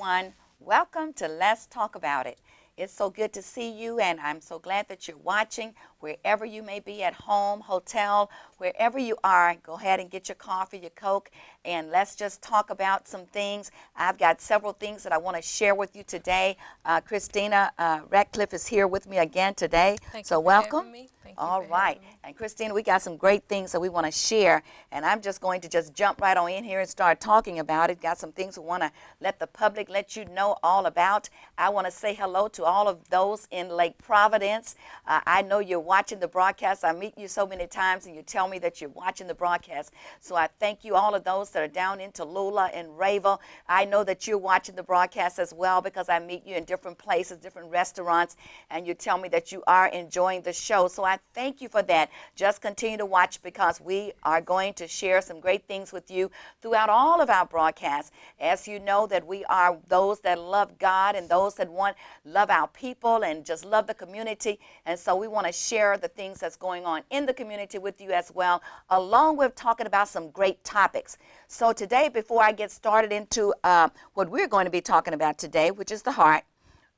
everyone. Welcome to Let's Talk About It. It's so good to see you, and I'm so glad that you're watching wherever you may be, at home, hotel, wherever you are. Go ahead and get your coffee, your Coke, and let's just talk about some things. I've got several things that I want to share with you today. Christina Ratcliffe is here with me again today. Thank so you for welcome. having me. Thank you All for right. having me. And Christina, we got some great things that we want to share, and I'm just going to just jump right on in here and start talking about it. Got some things we want to let the public let you know all about. I want to say hello to all of those in Lake Providence. I know you're watching the broadcast. I meet you so many times, and you tell me that you're watching the broadcast. So I thank you, all of those that are down in Tallulah and Rayville. I know that you're watching the broadcast as well, because I meet you in different places, different restaurants, and you tell me that you are enjoying the show. So I thank you for that. Just continue to watch, because we are going to share some great things with you throughout all of our broadcasts. As you know, that we are those that love God and those that love our people and just love the community. And so we want to share the things that's going on in the community with you as well, along with talking about some great topics. So today, before I get started into what we're going to be talking about today, which is the heart,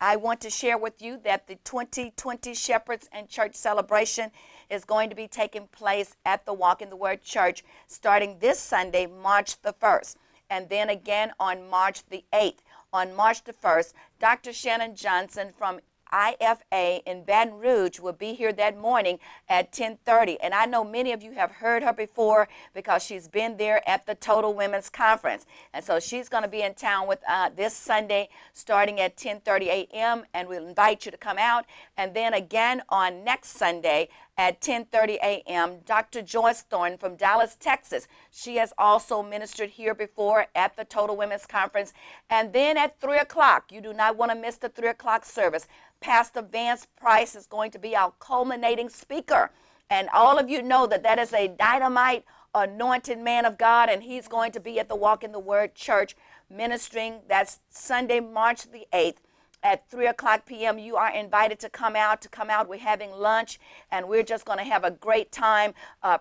I want to share with you that the 2020 Shepherds and Church celebration is going to be taking place at the Walk in the Word Church starting this Sunday, March the 1st, and then again on March the 8th. On March the 1st, Dr. Shannon Johnson from IFA in Baton Rouge will be here that morning at 10:30. And I know many of you have heard her before, because she's been there at the Total Women's Conference. And so she's going to be in town with this Sunday starting at 10:30 a.m. and we'll invite you to come out. And then again on next Sunday at 10:30 a.m., Dr. Joyce Thornton from Dallas, Texas. She has also ministered here before at the Total Women's Conference. And then at 3 o'clock, you do not want to miss the 3 o'clock service. Pastor Vance Price is going to be our culminating speaker. And all of you know that that is a dynamite anointed man of God, and he's going to be at the Walk in the Word Church ministering. That's Sunday, March the 8th. At 3 o'clock p.m., you are invited to come out. We're having lunch, and we're just going to have a great time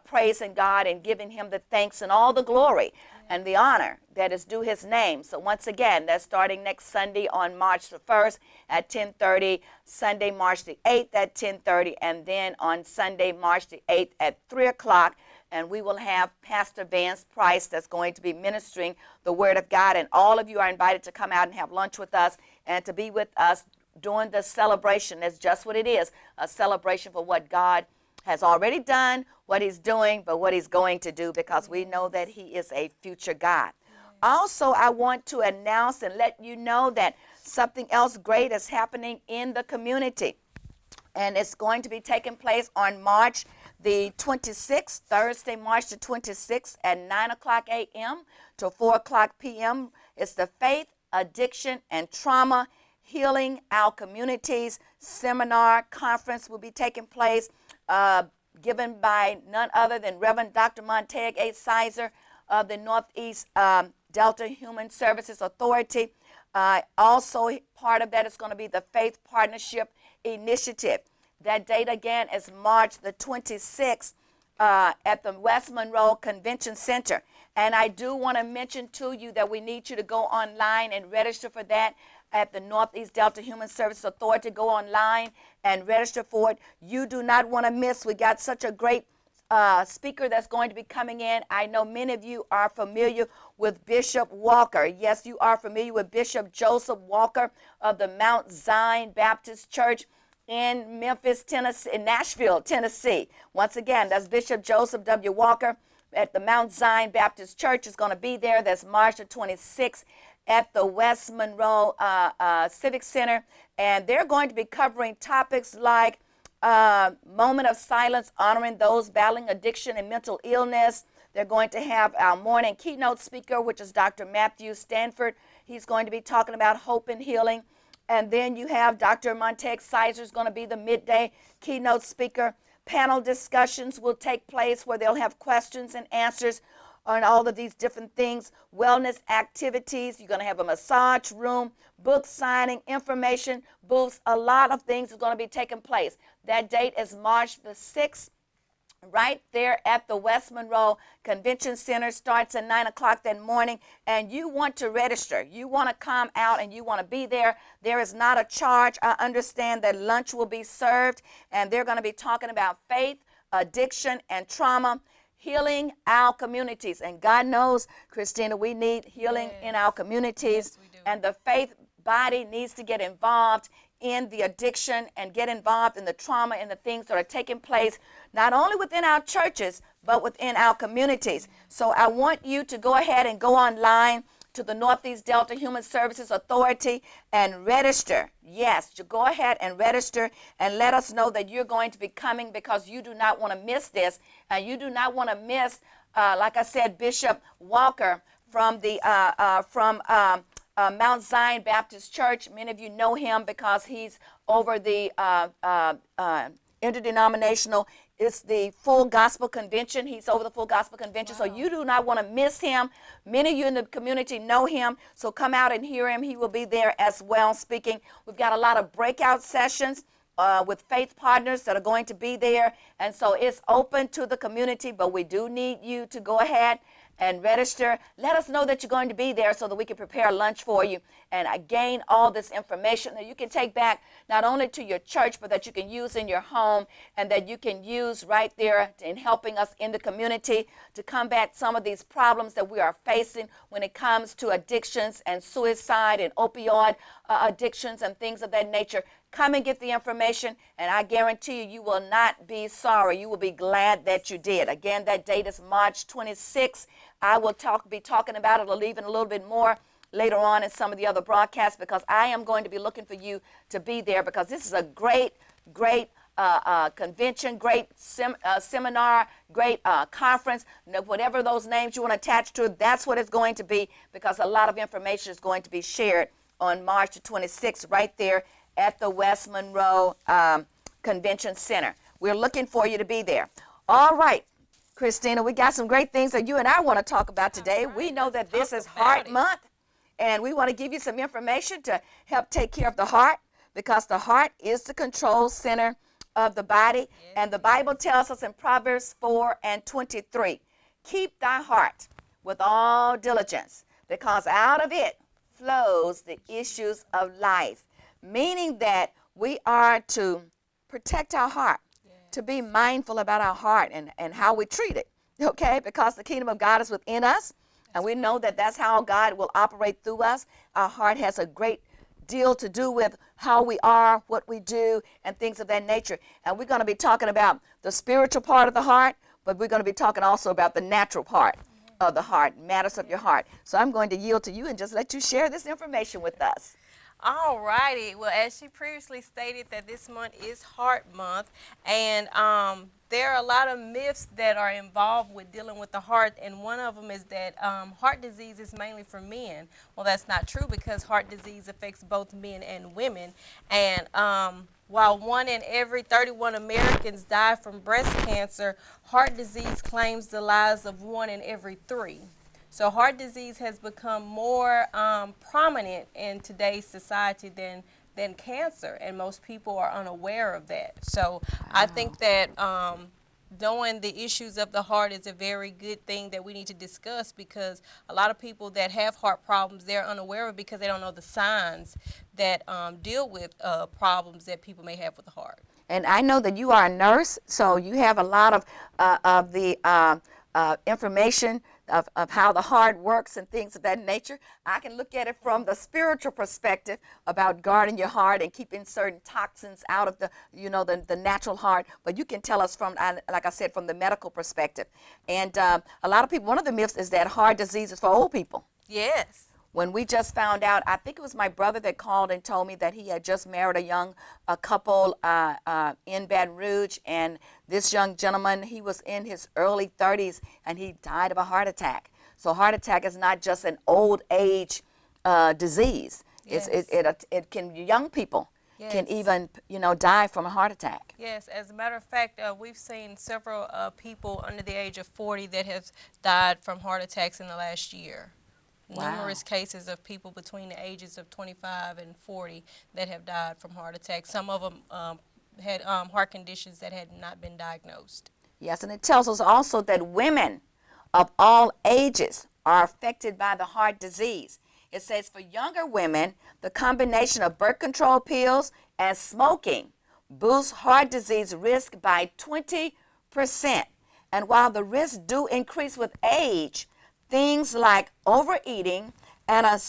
praising God and giving him the thanks and all the glory and the honor that is due his name. So once again, that's starting next Sunday on March the 1st at 10:30, Sunday, March the 8th at 10:30, and then on Sunday, March the 8th at 3 o'clock. And we will have Pastor Vance Price that's going to be ministering the Word of God. And all of you are invited to come out and have lunch with us and to be with us during the celebration. That's just what it is, a celebration for what God has already done, what he's doing, but what he's going to do, because we know that he is a future God. Also, I want to announce and let you know that something else great is happening in the community. And it's going to be taking place on March the 26th, Thursday, March the 26th at 9 o'clock a.m. to 4 o'clock p.m. It's the Faith, Addiction, and Trauma Healing Our Communities Seminar Conference will be taking place, given by none other than Reverend Dr. Montag A. Sizer of the Northeast Delta Human Services Authority. Also, part of that is going to be the Faith Partnership Initiative. That date again is March the 26th at the West Monroe Convention Center. And I do want to mention to you that we need you to go online and register for that at the Northeast Delta Human Services Authority. Go online and register for it. You do not want to miss. We got such a great speaker that's going to be coming in. I know many of you are familiar with Bishop Walker. Yes, you are familiar with Bishop Joseph Walker of the Mount Zion Baptist Church in Memphis, Tennessee, in Nashville, Tennessee. Once again, that's Bishop Joseph W. Walker at the Mount Zion Baptist Church is going to be there. That's March the 26th at the West Monroe Civic Center. And they're going to be covering topics like moment of silence, honoring those battling addiction and mental illness. They're going to have our morning keynote speaker, which is Dr. Matthew Stanford. He's going to be talking about hope and healing. And then you have Dr. Montag Sizer is going to be the midday keynote speaker. Panel discussions will take place where they'll have questions and answers on all of these different things. Wellness activities. You're going to have a massage room, book signing, information booths. A lot of things are going to be taking place. That date is March the 6th right there at the West Monroe Convention Center. Starts at 9 o'clock that morning, and you want to register. You want to come out and you want to be there. There is not a charge. I understand that lunch will be served, and they're going to be talking about faith, addiction, and trauma, healing our communities. And God knows, Christina, we need healing in our communities, and the faith body needs to get involved in the addiction and get involved in the trauma and the things that are taking place not only within our churches but within our communities. So I want you to go ahead and go online to the Northeast Delta Human Services Authority and register. Yes, you go ahead and register and let us know that you're going to be coming, because you do not want to miss this, and you do not want to miss, like I said, Bishop Walker from the Mount Zion Baptist Church. Many of you know him because he's over the interdenominational. It's the Full Gospel Convention. He's over the Full Gospel Convention. Wow. So you do not want to miss him. Many of you in the community know him. So come out and hear him. He will be there as well speaking. We've got a lot of breakout sessions with faith partners that are going to be there. And so it's open to the community, but we do need you to go ahead and register. Let us know that you're going to be there so that we can prepare lunch for you and gain all this information that you can take back not only to your church, but that you can use in your home and that you can use right there in helping us in the community to combat some of these problems that we are facing when it comes to addictions and suicide and opioid addictions and things of that nature. Come and get the information, and I guarantee you, you will not be sorry. You will be glad that you did. Again, that date is March 26th. I will be talking about it or leaving a little bit more later on in some of the other broadcasts, because I am going to be looking for you to be there, because this is a great convention, great seminar, great conference. Whatever those names you want to attach to, that's what it's going to be, because a lot of information is going to be shared on March the 26th right there at the West Monroe Convention Center. We're looking for you to be there. All right, Christina, we got some great things that you and I want to talk about today. Right, we know that this is Heart Month, and we want to give you some information to help take care of the heart, because the heart is the control center of the body. Yes. And the Bible tells us in Proverbs 4:23, keep thy heart with all diligence, because out of it flows the issues of life. Meaning that we are to protect our heart, yes, to be mindful about our heart and how we treat it, okay? Because the kingdom of God is within us, and we know that that's how God will operate through us. Our heart has a great deal to do with how we are, what we do, and things of that nature. And we're going to be talking about the spiritual part of the heart, but we're going to be talking also about the natural part of the heart, matters of your heart. So I'm going to yield to you and just let you share this information with us. All righty. Well, as she previously stated, that this month is Heart Month, and there are a lot of myths that are involved with dealing with the heart, and one of them is that heart disease is mainly for men. Well, that's not true, because heart disease affects both men and women, and while 1 in every 31 Americans die from breast cancer, heart disease claims the lives of 1 in every 3. So heart disease has become more prominent in today's society than cancer, and most people are unaware of that. So wow, I think that knowing the issues of the heart is a very good thing that we need to discuss, because a lot of people that have heart problems, they're unaware of it because they don't know the signs that deal with problems that people may have with the heart. And I know that you are a nurse, so you have a lot of the information of how the heart works and things of that nature. I can look at it from the spiritual perspective about guarding your heart and keeping certain toxins out of the natural heart. But you can tell us from, like I said, from the medical perspective. And a lot of people, one of the myths is that heart disease is for old people. Yes. When we just found out, I think it was my brother that called and told me that he had just married a couple in Baton Rouge, and this young gentleman, he was in his early 30s, and he died of a heart attack. So heart attack is not just an old age disease. Yes. It can, young people, yes, can even die from a heart attack. Yes, as a matter of fact, we've seen several people under the age of 40 that have died from heart attacks in the last year. Wow. Numerous cases of people between the ages of 25 and 40 that have died from heart attacks. Some of them had heart conditions that had not been diagnosed. Yes, and it tells us also that women of all ages are affected by the heart disease. It says for younger women, the combination of birth control pills and smoking boosts heart disease risk by 20%. And while the risks do increase with age, things like overeating and a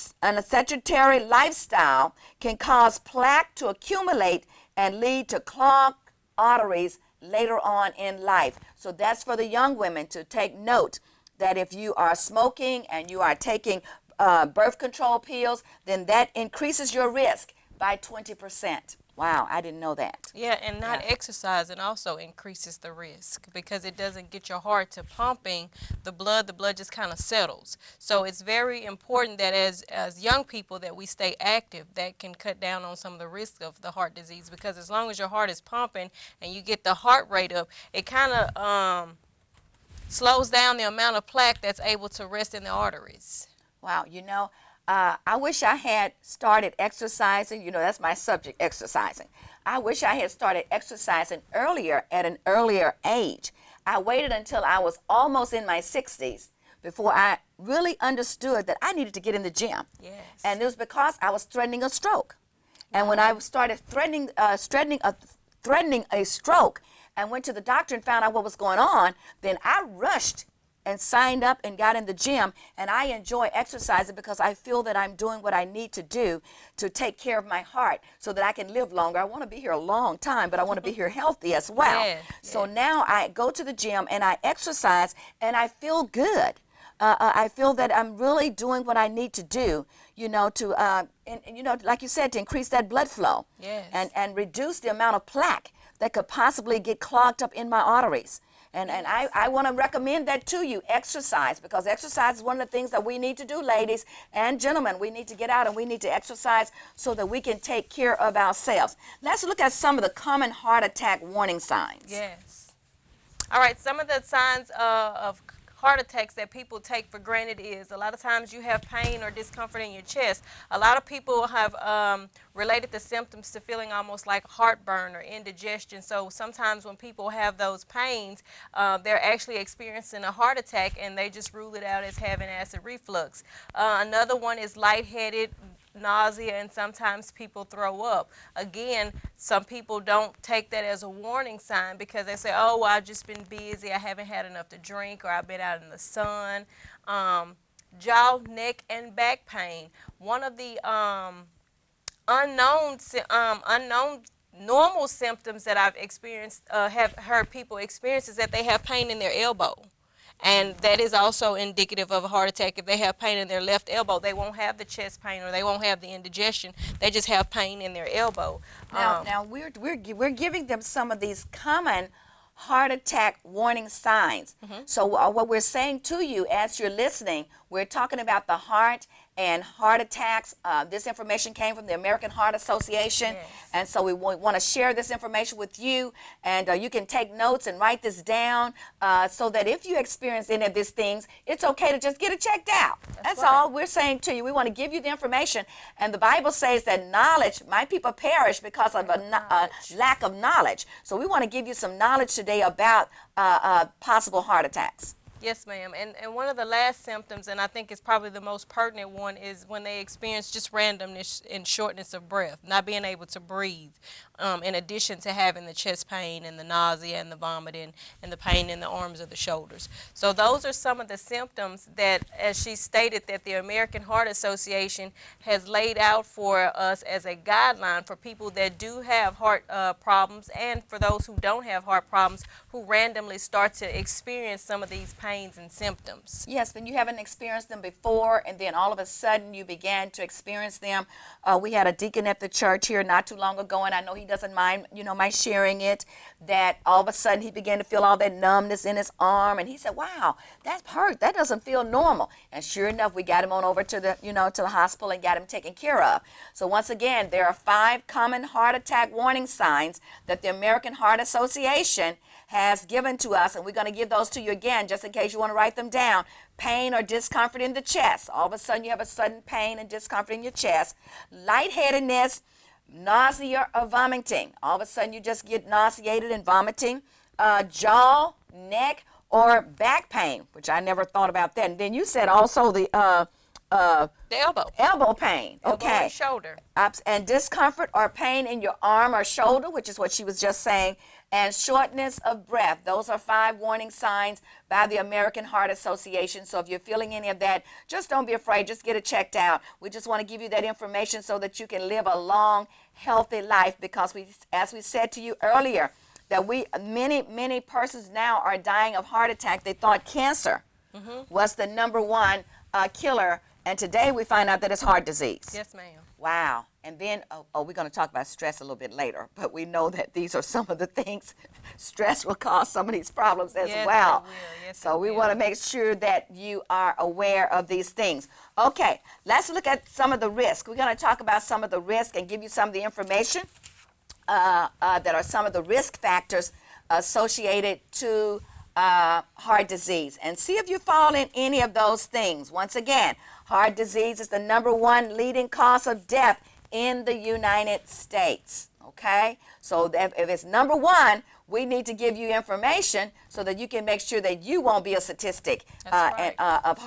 sedentary lifestyle can cause plaque to accumulate and lead to clogged arteries later on in life. So that's for the young women to take note that if you are smoking and you are taking birth control pills, then that increases your risk by 20%. Wow, I didn't know that. Yeah, and not exercising also increases the risk because it doesn't get your heart to pumping the blood just kind of settles. So it's very important that as young people that we stay active. That can cut down on some of the risk of the heart disease, because as long as your heart is pumping and you get the heart rate up, it kind of slows down the amount of plaque that's able to rest in the arteries. Wow, I wish I had started exercising. That's my subject, exercising. I wish I had started exercising earlier at an earlier age. I waited until I was almost in my 60s before I really understood that I needed to get in the gym. Yes. And it was because I was threatening a stroke. And when I started threatening a stroke and went to the doctor and found out what was going on, then I rushed and signed up and got in the gym, and I enjoy exercising because I feel that I'm doing what I need to do to take care of my heart so that I can live longer. I want to be here a long time, but I want to be here healthy as well. Yes, so now I go to the gym and I exercise and I feel good. I feel that I'm really doing what I need to do, like you said, to increase that blood flow. Yes. and reduce the amount of plaque that could possibly get clogged up in my arteries. And I want to recommend that to you, exercise, because exercise is one of the things that we need to do, ladies and gentlemen. We need to get out and we need to exercise so that we can take care of ourselves. Let's look at some of the common heart attack warning signs. Yes. All right, some of the signs of heart attacks that people take for granted is a lot of times you have pain or discomfort in your chest. A lot of people have related the symptoms to feeling almost like heartburn or indigestion. So sometimes when people have those pains, they're actually experiencing a heart attack and they just rule it out as having acid reflux. Another one is lightheaded, nausea, and sometimes people throw up. Again, some people don't take that as a warning sign because they say, oh, well, I've just been busy, I haven't had enough to drink, or I've been out in the sun. Jaw, neck, and back pain. One of the unknown normal symptoms that I've experienced, have heard people experience, is that they have pain in their elbow. And that is also indicative of a heart attack. If they have pain in their left elbow, they won't have the chest pain or they won't have the indigestion. They just have pain in their elbow. Now we're giving them some of these common heart attack warning signs. So what we're saying to you as you're listening, we're talking about the heart and heart attacks. This information came from the American Heart Association. Yes. And so we want to share this information with you, and you can take notes and write this down so that if you experience any of these things, it's okay to just get it checked out. That's right. all we're saying to you. We want to give you the information. And the Bible says that knowledge, my people perish because of a lack of knowledge. So we want to give you some knowledge today about possible heart attacks. Yes, ma'am. And one of the last symptoms, and I think it's probably the most pertinent one, is when they experience just randomness and shortness of breath, not being able to breathe, in addition to having the chest pain and the nausea and the vomiting and the pain in the arms or the shoulders. So those are some of the symptoms that, as she stated, that the American Heart Association has laid out for us as a guideline for people that do have heart problems, and for those who don't have heart problems who randomly start to experience some of these pains and symptoms. Yes, when you haven't experienced them before and then all of a sudden you began to experience them. We had a deacon at the church here not too long ago, and I know he doesn't mind, my sharing it, that all of a sudden he began to feel all that numbness in his arm, and he said, wow, that hurt. That doesn't feel normal. And sure enough, we got him on over to the, to the hospital and got him taken care of. So once again, there are 5 common heart attack warning signs that the American Heart Association has given to us, and we're going to give those to you again just in case you want to write them down. Pain or discomfort in the chest. All of a sudden you have a sudden pain and discomfort in your chest. Lightheadedness, nausea or vomiting. All of a sudden you just get nauseated and vomiting. Jaw neck, or back pain, which I never thought about that. And then you said also the elbow pain. Elbow Okay. and shoulder. And discomfort or pain in your arm or shoulder, which is what she was just saying, and shortness of breath. Those are 5 warning signs by the American Heart Association. So if you're feeling any of that, just don't be afraid. Just get it checked out. We just want to give you that information so that you can live a long, healthy life, because as we said to you earlier, that many persons now are dying of heart attack. They thought cancer was the #1 killer, and today we find out that it's heart disease. Yes, ma'am. Wow. And then, we're going to talk about stress a little bit later, but we know that these are some of the things. Stress will cause some of these problems as Yes, well. it will. Yes, So it we will. want to make sure that you are aware of these things. Okay, let's look at some of the risk. We're going to talk about some of the risk and give you some of the information that are some of the risk factors associated to heart disease, and see if you fall in any of those things. Once again, heart disease is the #1 leading cause of death in the United States. Okay, so if it's #1, we need to give you information so that you can make sure that you won't be a statistic That's right. of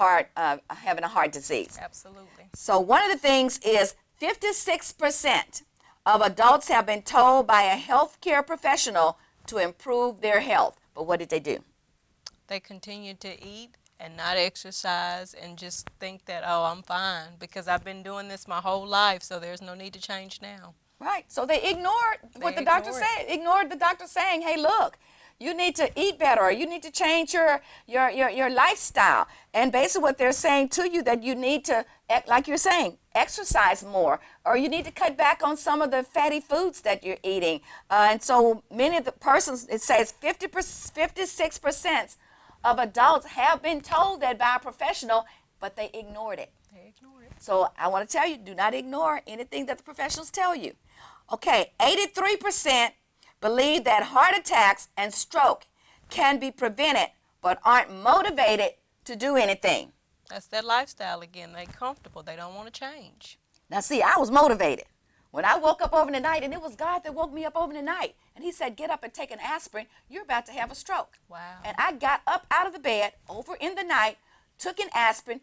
having a heart disease. Absolutely. So one of the things is 56% of adults have been told by a healthcare professional to improve their health. But what did they do? They continue to eat and not exercise and just think that, oh, I'm fine because I've been doing this my whole life, so there's no need to change now. Right. So they ignored what the doctor ignored said. Ignored the doctor saying, hey, look, you need to eat better. You need to change your lifestyle. And basically what they're saying to you, that you need to, like you're saying, exercise more, or you need to cut back on some of the fatty foods that you're eating. And so many of the persons, it says 56% of adults have been told that by a professional, but they ignored it. They ignore it. So I want to tell you, do not ignore anything that the professionals tell you. Okay, 83% believe that heart attacks and stroke can be prevented, but aren't motivated to do anything. That's their lifestyle again. They're comfortable. They don't want to change. Now see, I was motivated. When I woke up over the night, and it was God that woke me up over the night, and he said, get up and take an aspirin, you're about to have a stroke. Wow. And I got up out of the bed over in the night, took an aspirin,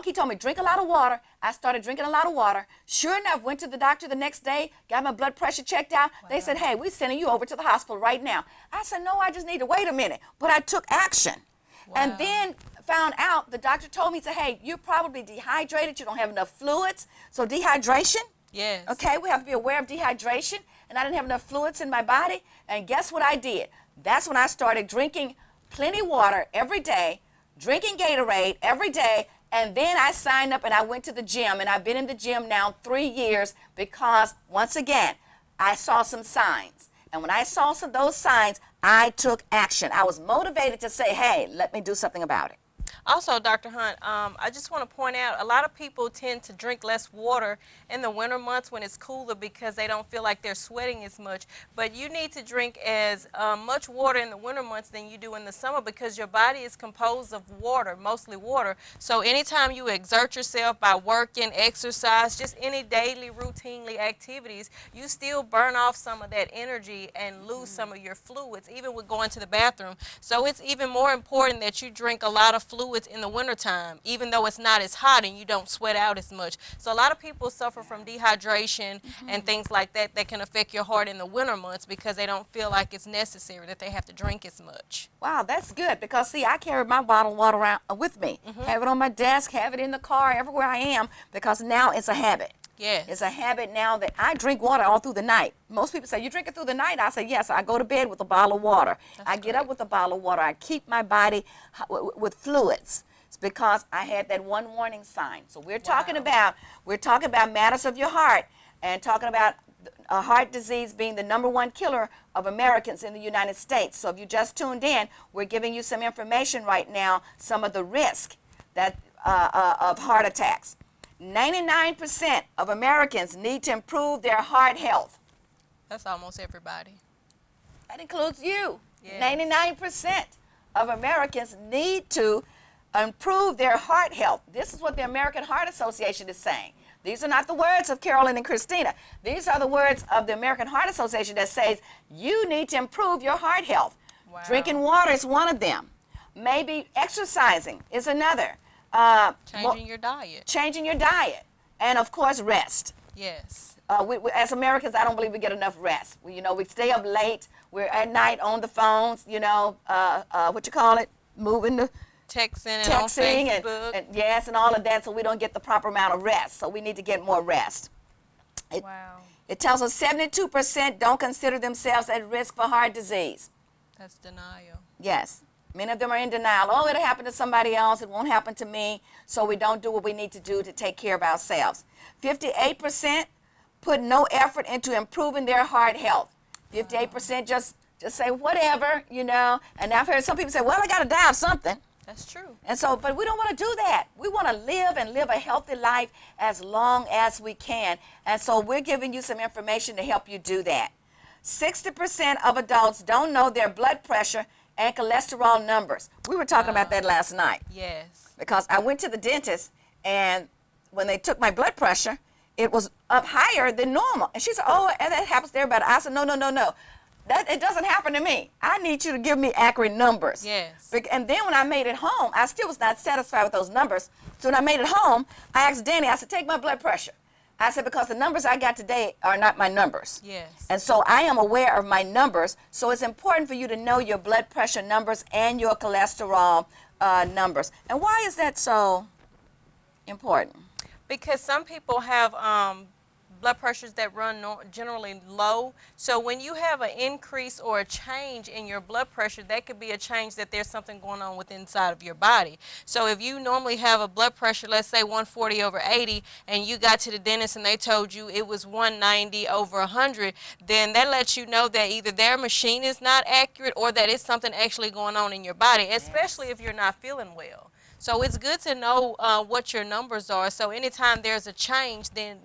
he told me, drink a lot of water. I started drinking a lot of water. Sure enough, went to the doctor the next day, got my blood pressure checked out. Wow. They said, hey, we're sending you over to the hospital right now. I said, no, I just need to wait a minute. But I took action. Wow. And then found out, the doctor told me, said, hey, you're probably dehydrated. You don't have enough fluids. So dehydration, Yes. okay, we have to be aware of dehydration. And I didn't have enough fluids in my body. And guess what I did? That's when I started drinking plenty of water every day, drinking Gatorade every day, and then I signed up and I went to the gym, and I've been in the gym now 3 years because, once again, I saw some signs. And when I saw those signs, I took action. I was motivated to say, hey, let me do something about it. Also, Dr. Hunt, I just want to point out, a lot of people tend to drink less water in the winter months when it's cooler because they don't feel like they're sweating as much. But you need to drink as much water in the winter months than you do in the summer, because your body is composed of water, mostly water. So anytime you exert yourself by working, exercise, just any daily routinely activities, you still burn off some of that energy and lose some of your fluids, even with going to the bathroom. So it's even more important that you drink a lot of fluids in the wintertime, even though it's not as hot and you don't sweat out as much. So a lot of people suffer from dehydration and things like that that can affect your heart in the winter months because they don't feel like it's necessary, that they have to drink as much. Wow, that's good, because, see, I carry my bottle of water around with me. Have it on my desk, have it in the car, everywhere I am, because now it's a habit. Yes. It's a habit now that I drink water all through the night. Most people say, you drink it through the night? I say, yes, I go to bed with a bottle of water. I get up with a bottle of water. I keep my body with fluids. It's because I had that one warning sign. So we're talking about matters of your heart, and talking about heart disease being the #1 killer of Americans in the United States. So if you just tuned in, we're giving you some information right now, some of the risk that of heart attacks. 99% of Americans need to improve their heart health. That's almost everybody. That includes you. Yes. 99% of Americans need to improve their heart health. This is what the American Heart Association is saying. These are not the words of Carolyn and Christina. These are the words of the American Heart Association that says you need to improve your heart health. Wow. Drinking water is one of them. Maybe exercising is another. Changing your diet. Changing your diet. And, of course, rest. Yes. We, as Americans, I don't believe we get enough rest. We stay up late. We're at night on the phones, what you call it, moving the Texting and on Facebook. And yes, and all of that, so we don't get the proper amount of rest. So we need to get more rest. Wow. It tells us 72% don't consider themselves at risk for heart disease. That's denial. Yes. Many of them are in denial. Oh, it'll happen to somebody else. It won't happen to me. So we don't do what we need to do to take care of ourselves. 58% put no effort into improving their heart health. 58% just say whatever, And I've heard some people say, well, I got to die of something. That's true. And so, but we don't want to do that. We want to live and live a healthy life as long as we can. And so we're giving you some information to help you do that. 60% of adults don't know their blood pressure and cholesterol numbers. We were talking about that last night. Yes. Because I went to the dentist, and when they took my blood pressure, it was up higher than normal. And she said, oh, and that happens to everybody. I said, no. It doesn't happen to me. I need you to give me accurate numbers. Yes. And then when I made it home, I still was not satisfied with those numbers. So when I made it home, I asked Danny, I said, take my blood pressure. I said, because the numbers I got today are not my numbers. Yes. And so I am aware of my numbers. So it's important for you to know your blood pressure numbers and your cholesterol numbers. And why is that so important? Because some people have blood pressures that run generally low. So when you have an increase or a change in your blood pressure, that could be a change that there's something going on with inside of your body. So if you normally have a blood pressure, let's say 140/80, and you got to the dentist and they told you it was 190/100, then that lets you know that either their machine is not accurate or that it's something actually going on in your body, especially if you're not feeling well. So it's good to know what your numbers are. So anytime there's a change, then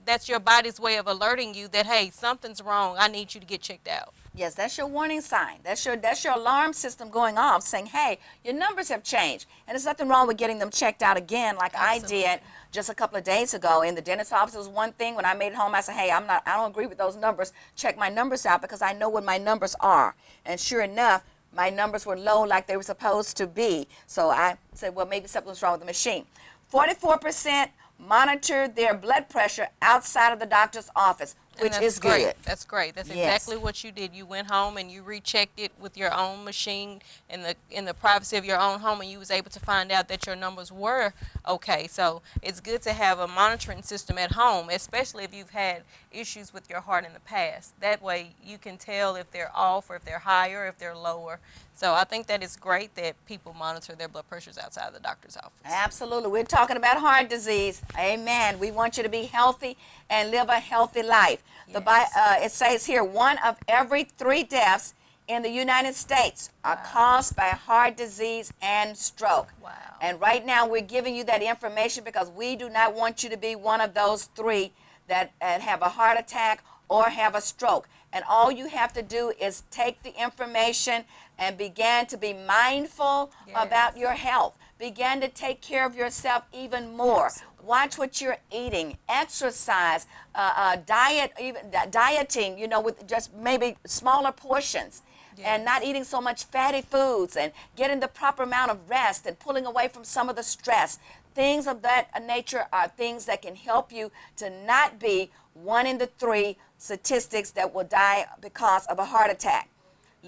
that's your body's way of alerting you that, hey, something's wrong. I need you to get checked out. Yes, that's your warning sign. That's your alarm system going off saying, hey, your numbers have changed. And there's nothing wrong with getting them checked out again like Absolutely. I did just a couple of days ago. In the dentist's office was one thing. When I made it home, I said, hey, I don't agree with those numbers. Check my numbers out because I know what my numbers are. And sure enough, my numbers were low like they were supposed to be. So I said, well, maybe something's wrong with the machine. 44% monitor their blood pressure outside of the doctor's office, which is great. good. That's great. That's Yes. exactly what you did. You went home and you rechecked it with your own machine in the privacy of your own home, and you was able to find out that your numbers were okay. So it's good to have a monitoring system at home, especially if you've had issues with your heart in the past. That way you can tell if they're off or if they're higher, if they're lower. So I think that it's great that people monitor their blood pressures outside of the doctor's office. Absolutely. We're talking about heart disease. Amen. We want you to be healthy and live a healthy life. Yes. It says here, 1 of every 3 deaths in the United States are caused by heart disease and stroke. Wow. And right now we're giving you that information because we do not want you to be one of those 3 that have a heart attack or have a stroke. And all you have to do is take the information and begin to be mindful about your health. Begin to take care of yourself even more. Absolutely. Watch what you're eating, exercise, diet, even dieting, with just maybe smaller portions. Yes. And not eating so much fatty foods and getting the proper amount of rest and pulling away from some of the stress. Things of that nature are things that can help you to not be 1 in the 3 statistics that will die because of a heart attack.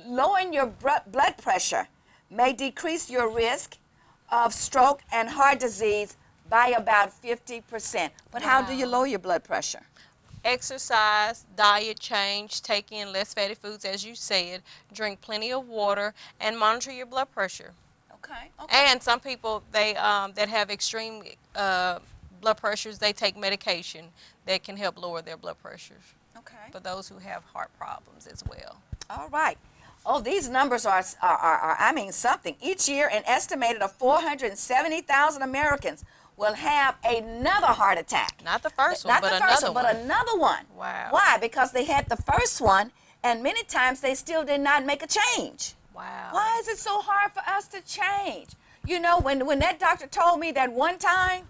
Lowering your blood pressure may decrease your risk of stroke and heart disease by about 50%. But how do you lower your blood pressure? Exercise, diet change, take in less fatty foods, as you said, drink plenty of water, and monitor your blood pressure. Okay. And some people, they that have extreme blood pressures, they take medication that can help lower their blood pressures. Okay. For those who have heart problems as well. All right. Oh, these numbers are I mean, something. Each year, an estimated of 470,000 Americans will have another heart attack. Not the first one, Not but the first another one, but another one. Wow. Why? Because they had the first one, and many times they still did not make a change. Wow. Why is it so hard for us to change? When that doctor told me that one time,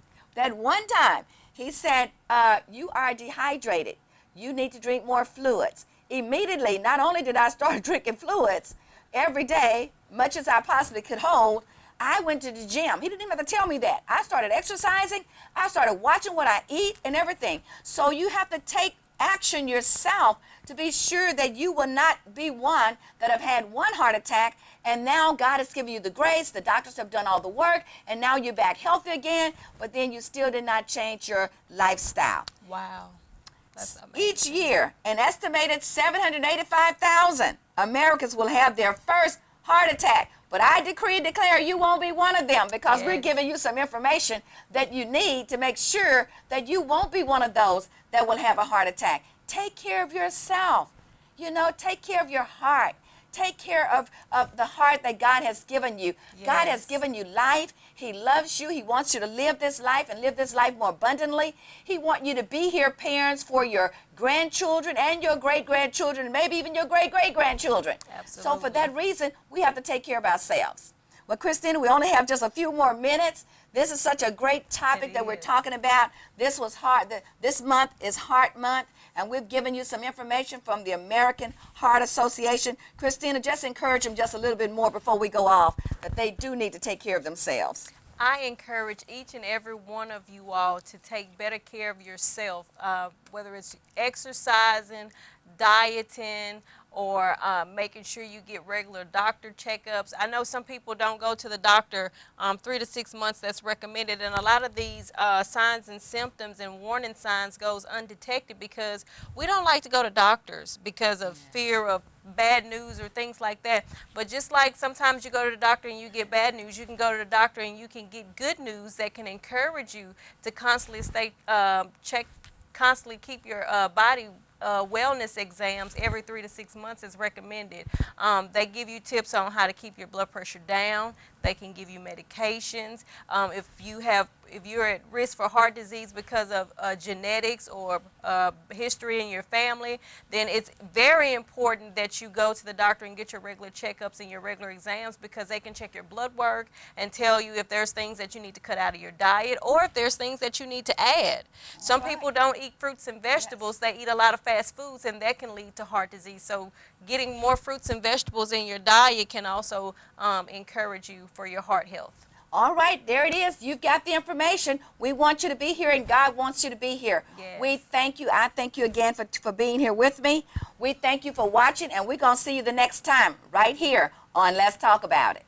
he said, you are dehydrated. You need to drink more fluids. Immediately, not only did I start drinking fluids, every day, much as I possibly could hold, I went to the gym. He didn't even have to tell me that. I started exercising. I started watching what I eat and everything. So you have to take action yourself to be sure that you will not be one that have had one heart attack, and now God has given you the grace, the doctors have done all the work, and now you're back healthy again, but then you still did not change your lifestyle. Wow. That's amazing. Each year, an estimated 785,000 Americans will have their first heart attack. But I decree and declare you won't be one of them, because we're giving you some information that you need to make sure that you won't be one of those that will have a heart attack. Take care of yourself. You know, take care of your heart. Take care of the heart that God has given you. Yes. God has given you life. He loves you. He wants you to live this life and live this life more abundantly. He wants you to be here, parents, for your grandchildren and your great-grandchildren, and maybe even your great-great-grandchildren. Absolutely. So for that reason, we have to take care of ourselves. Well, Christina, we only have just a few more minutes. This is such a great topic that we're talking about. This was heart. This month is Heart Month, and we've given you some information from the American Heart Association. Christina, just encourage them just a little bit more before we go off, that they do need to take care of themselves. I encourage each and every one of you all to take better care of yourself, whether it's exercising, dieting, or making sure you get regular doctor checkups. I know some people don't go to the doctor 3 to 6 months, that's recommended, and a lot of these signs and symptoms and warning signs goes undetected because we don't like to go to doctors because of fear of bad news or things like that. But just like sometimes you go to the doctor and you get bad news, you can go to the doctor and you can get good news that can encourage you to constantly constantly keep your body wellness exams every 3 to 6 months is recommended. They give you tips on how to keep your blood pressure down. They can give you medications. If you're at risk for heart disease because of genetics or history in your family, then it's very important that you go to the doctor and get your regular checkups and your regular exams, because they can check your blood work and tell you if there's things that you need to cut out of your diet or if there's things that you need to add. Some people don't eat fruits and vegetables. They eat a lot of fast foods, and that can lead to heart disease. So getting more fruits and vegetables in your diet can also encourage you for your heart health. All right, there it is. You've got the information. We want you to be here, and God wants you to be here. Yes. We thank you. I thank you again for being here with me. We thank you for watching, and we're going to see you the next time right here on Let's Talk About It.